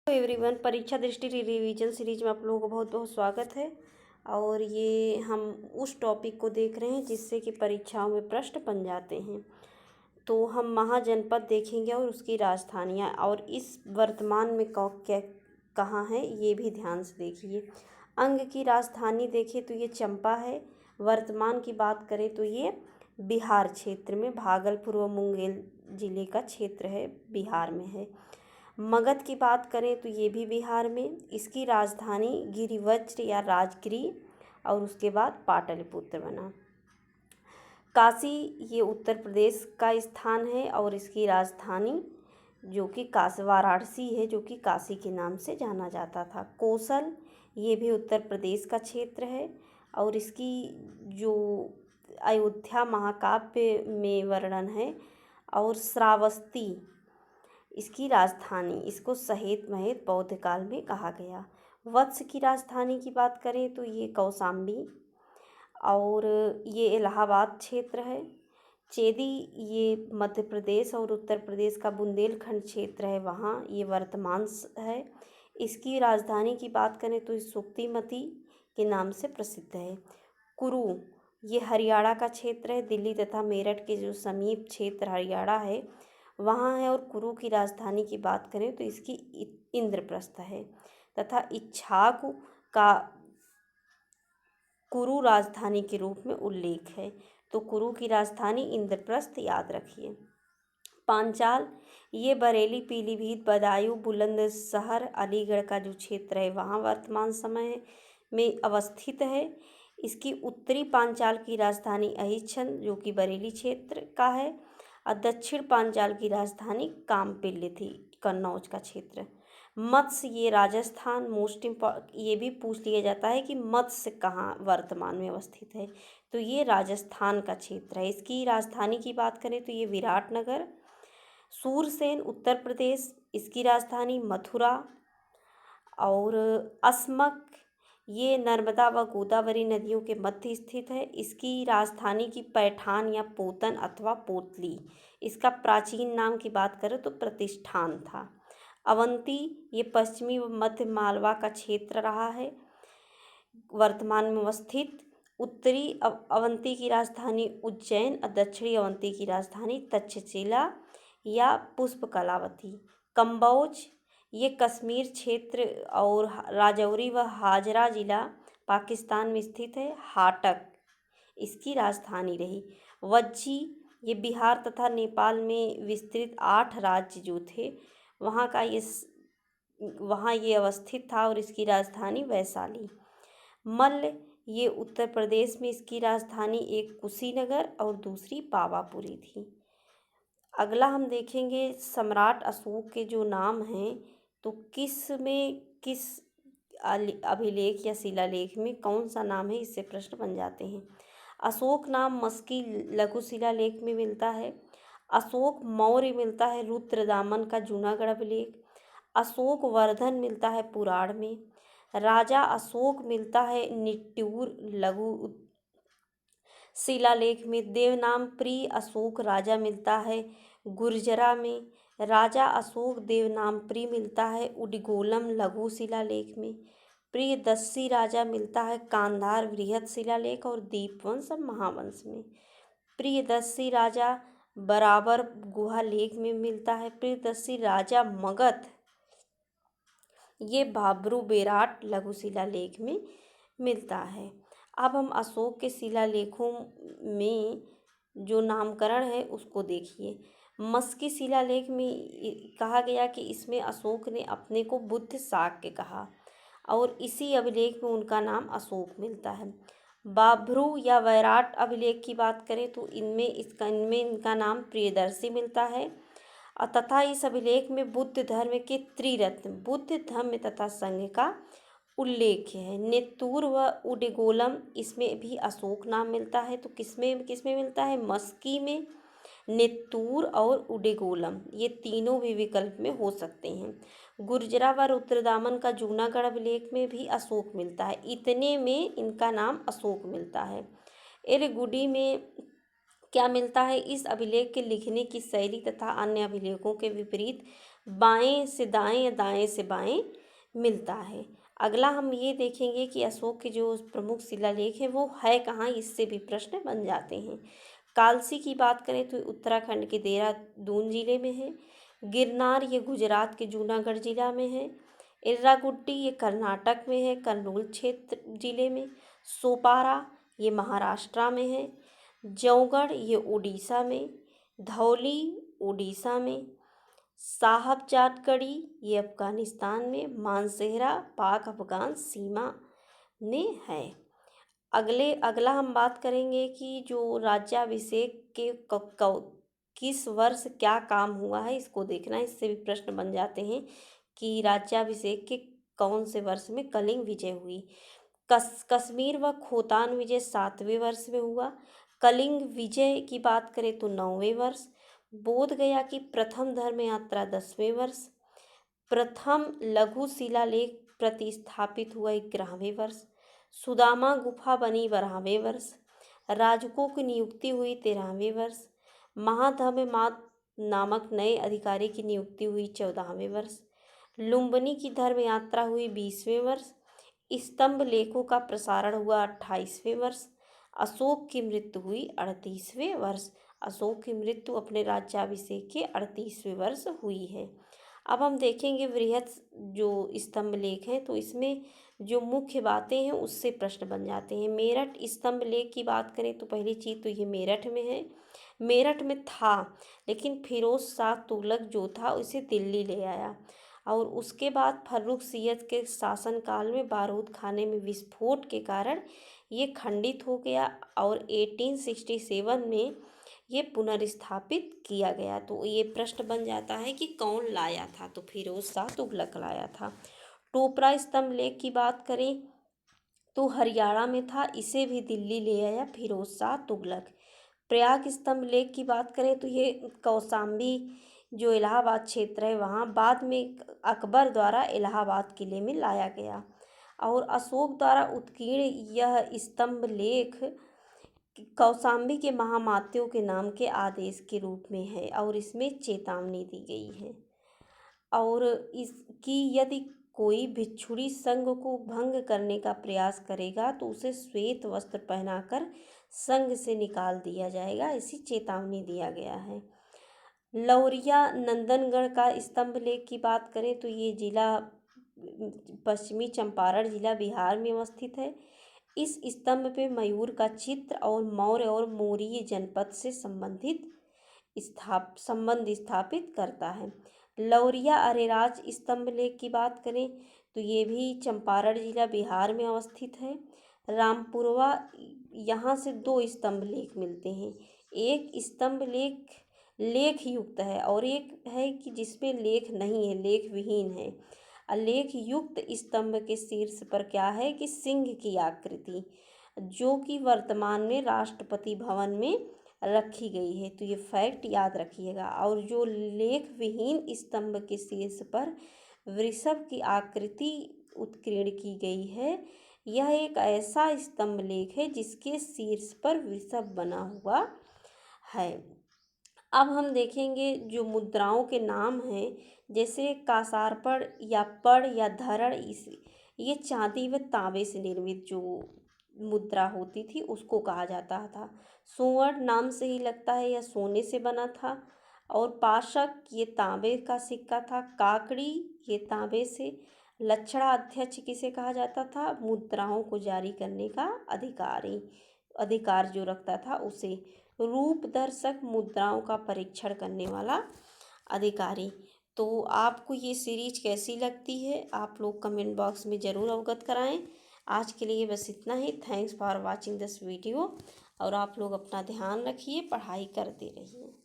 Everyone, परीक्षा दृष्टि revision series में आप लोगों को बहुत बहुत स्वागत है। और ये हम उस टॉपिक को देख रहे हैं जिससे कि परीक्षाओं में प्रश्न बन जाते हैं। तो हम महाजनपद देखेंगे और उसकी राजधानियाँ और इस वर्तमान में क्या कहाँ है ये भी ध्यान से देखिए। अंग की राजधानी देखें तो ये चंपा है। वर्तमान की बात करें तो ये बिहार क्षेत्र में भागलपुर व मुंगेर जिले का क्षेत्र है, बिहार में है। मगध की बात करें तो ये भी बिहार में। इसकी राजधानी गिरिवज्र या राजगिरी और उसके बाद पाटलिपुत्र बना। काशी ये उत्तर प्रदेश का स्थान है और इसकी राजधानी जो कि वाराणसी है, जो कि काशी के नाम से जाना जाता था। कौशल ये भी उत्तर प्रदेश का क्षेत्र है और इसकी जो अयोध्या महाकाव्य में वर्णन है। और श्रावस्ती इसकी राजधानी, इसको सहेत महेत बौद्ध काल में कहा गया। वत्स की राजधानी की बात करें तो ये कौशाम्बी और ये इलाहाबाद क्षेत्र है। चेदी ये मध्य प्रदेश और उत्तर प्रदेश का बुंदेलखंड क्षेत्र है, वहाँ ये वर्तमान है। इसकी राजधानी की बात करें तो सुक्तिमती के नाम से प्रसिद्ध है। कुरु ये हरियाणा का क्षेत्र है, दिल्ली तथा मेरठ के जो समीप क्षेत्र हरियाणा है वहाँ है। और कुरु की राजधानी की बात करें तो इसकी इंद्रप्रस्थ है तथा इक्ष्वाकु का कुरु राजधानी के रूप में उल्लेख है। तो कुरु की राजधानी इंद्रप्रस्थ याद रखिए। पांचाल ये बरेली, पीलीभीत, बदायूं, बुलंदशहर, अलीगढ़ का जो क्षेत्र है वहाँ वर्तमान समय में अवस्थित है। इसकी उत्तरी पांचाल की राजधानी अहिच्छन जो कि बरेली क्षेत्र का है और दक्षिण पांचाल की राजधानी कामपिल्य थी, कन्नौज का क्षेत्र। मत्स्य ये राजस्थान, मोस्ट ये भी पूछ लिया जाता है कि मत्स्य कहाँ वर्तमान में अवस्थित है, तो ये राजस्थान का क्षेत्र है। इसकी राजधानी की बात करें तो ये विराटनगर। सूरसेन उत्तर प्रदेश, इसकी राजधानी मथुरा। और अस्मक ये नर्मदा व गोदावरी नदियों के मध्य स्थित है। इसकी राजधानी की पैठान या पोतन अथवा पोतली, इसका प्राचीन नाम की बात करें तो प्रतिष्ठान था। अवंती ये पश्चिमी व मध्य मालवा का क्षेत्र रहा है, वर्तमान में अवस्थित। उत्तरी अवंती की राजधानी उज्जैन और दक्षिणी अवंती की राजधानी तक्षशिला या पुष्पकलावती। कंबोज ये कश्मीर क्षेत्र और राजौरी व हाजरा जिला पाकिस्तान में स्थित है। हाटक इसकी राजधानी रही। वज्जी ये बिहार तथा नेपाल में विस्तृत 8 राज्य जो थे वहाँ ये अवस्थित था और इसकी राजधानी वैशाली। मल्ल ये उत्तर प्रदेश में, इसकी राजधानी एक कुशीनगर और दूसरी पावापुरी थी। अगला हम देखेंगे सम्राट अशोक के जो नाम हैं तो किस अभिलेख या शिलालेख में कौन सा नाम है, इससे प्रश्न बन जाते हैं। अशोक नाम मस्की लघु शिलालेख में मिलता है। अशोक मौर्य मिलता है रुद्रदामन का जूनागढ़ अभिलेख। अशोक वर्धन मिलता है पुराण में। राजा अशोक मिलता है निट्टूर लघु शिलालेख में। देवनाम प्रिय अशोक राजा मिलता है गुर्जरा में। राजा अशोक देवनामप्रिय मिलता है उडिगोलम लघु शिलालेख में। प्रियदर्शी राजा मिलता है कांधार वृहत शिलालेख और दीपवंश और महावंश में। प्रियदर्शी राजा बराबर गुहा लेख में मिलता है। प्रियदर्शी राजा मगध ये भाब्रू बेराट लघु शिलालेख में मिलता है। अब हम अशोक के शिलालेखों में जो नामकरण है उसको देखिए। मस्की शिलालेख में कहा गया कि इसमें अशोक ने अपने को बुद्ध शाक्य कहा और इसी अभिलेख में उनका नाम अशोक मिलता है। बाभ्रू या वैराट अभिलेख की बात करें तो इनमें इनका नाम प्रियदर्शी मिलता है तथा इस अभिलेख में बुद्ध धर्म के त्रिरत्न बुद्ध धम्म तथा संघ का उल्लेख है। नेत्तूर व उडिगोलम इसमें भी अशोक नाम मिलता है। तो किसमें मिलता है? मस्की में नेत्तूर और उडिगोलम, ये तीनों भी विकल्प में हो सकते हैं। गुर्जरा व रुद्रदामन का जूनागढ़ अभिलेख में भी अशोक मिलता है, इतने में इनका नाम अशोक मिलता है। इरगुडी में क्या मिलता है? इस अभिलेख के लिखने की शैली तथा अन्य अभिलेखों के विपरीत बाएं से दाएं या दाएं से बाएं मिलता है। अगला हम ये देखेंगे कि अशोक के जो प्रमुख शिलालेख हैं वो है कहाँ, इससे भी प्रश्न बन जाते हैं। कालसी की बात करें तो उत्तराखंड के देहरादून जिले में है। गिरनार ये गुजरात के जूनागढ़ जिला में है। इर्रागुड्डी ये कर्नाटक में है, कर्नूल क्षेत्र जिले में। सोपारा ये महाराष्ट्र में है। जौगढ़ ये उड़ीसा में। धौली उड़ीसा में। साहबजादगढ़ी ये अफ़गानिस्तान में। मानसेहरा पाक अफ़गान सीमा में है। अगला हम बात करेंगे कि जो राज्याभिषेक के किस वर्ष क्या काम हुआ है, इसको देखना है। इससे भी प्रश्न बन जाते हैं कि राज्याभिषेक के कौन से वर्ष में कलिंग विजय हुई। कश्मीर व खोतान विजय 7वें वर्ष में हुआ। कलिंग विजय की बात करें तो 9वें वर्ष। बोध गया की प्रथम धर्म यात्रा 10वें वर्ष। प्रथम लघु शिलालेख प्रतिस्थापित हुआ 11वें वर्ष। सुदामा गुफा बनी 12वें वर्ष। राजकों की नियुक्ति हुई 13वें वर्ष। महाधर्ममाद नामक नए अधिकारी की नियुक्ति हुई 14वें वर्ष। लुम्बिनी की धर्म यात्रा हुई 20वें वर्ष। स्तंभ लेखों का प्रसारण हुआ 28वें वर्ष। अशोक की मृत्यु हुई 38वें वर्ष। अशोक की मृत्यु अपने राज्याभिषेक के 38वें वर्ष हुई है। अब हम देखेंगे वृहत जो स्तंभ लेख हैं, तो इसमें जो मुख्य बातें हैं उससे प्रश्न बन जाते हैं। मेरठ स्तंभ लेख की बात करें तो पहली चीज़ तो ये मेरठ में है। मेरठ में था, लेकिन फिरोज शाह तुगलक जो था उसे दिल्ली ले आया, और उसके बाद फर्रुखसियत के शासनकाल में बारूद खाने में विस्फोट के कारण ये खंडित हो गया, और 1867 में ये पुनर्स्थापित किया गया। तो ये प्रश्न बन जाता है कि कौन लाया था, तो फिरोज शाह तुगलक लाया था। टोपरा स्तंभ लेख की बात करें तो हरियाणा में था, इसे भी दिल्ली ले आया फिरोज शाह तुगलक। प्रयाग स्तंभ लेख की बात करें तो ये कौशाम्बी जो इलाहाबाद क्षेत्र है वहाँ बाद में अकबर द्वारा इलाहाबाद किले में लाया गया। और अशोक द्वारा उत्कीर्ण यह स्तंभ लेख कौशाम्बी के महामात्यों के नाम के आदेश के रूप में है, और इसमें चेतावनी दी गई है। और इसकी यदि कोई भिक्षुणी संघ को भंग करने का प्रयास करेगा तो उसे श्वेत वस्त्र पहनाकर संघ से निकाल दिया जाएगा, ऐसी चेतावनी दिया गया है। लौरिया नंदनगढ़ का स्तंभ लेख की बात करें तो ये जिला पश्चिमी चंपारण जिला बिहार में अवस्थित है। इस स्तंभ पे मयूर का चित्र और मौर्य और मौर्य जनपद से संबंध स्थापित करता है। लौरिया अरेराज स्तंभ लेख की बात करें तो ये भी चंपारण जिला बिहार में अवस्थित है। रामपुरवा यहाँ से 2 स्तंभ लेख मिलते हैं। एक स्तंभ लेख युक्त है, और एक है कि जिसमें लेख नहीं है, लेख विहीन है। लेख युक्त स्तंभ के शीर्ष पर क्या है कि सिंह की आकृति, जो कि वर्तमान में राष्ट्रपति भवन में रखी गई है। तो ये फैक्ट याद रखिएगा। और जो लेख विहीन स्तंभ के शीर्ष पर वृषभ की आकृति उत्कीर्ण की गई है, यह एक ऐसा स्तंभ लेख है जिसके शीर्ष पर वृषभ बना हुआ है। अब हम देखेंगे जो मुद्राओं के नाम हैं, जैसे कासारपड़ या पड़ या धरण, ये चांदी व तांबे से निर्मित जो मुद्रा होती थी उसको कहा जाता था। सुवर्ण नाम से ही लगता है यह सोने से बना था। और पाशक ये तांबे का सिक्का था। काकड़ी ये तांबे से। लक्षणा अध्यक्ष किसे कहा जाता था, मुद्राओं को जारी करने का अधिकार जो रखता था उसे। रूप दर्शक मुद्राओं का परीक्षण करने वाला अधिकारी। तो आपको ये सीरीज कैसी लगती है आप लोग कमेंट बॉक्स में ज़रूर अवगत कराएं। आज के लिए बस इतना ही। Thanks for watching this video. और आप लोग अपना ध्यान रखिए, पढ़ाई करते रहिए।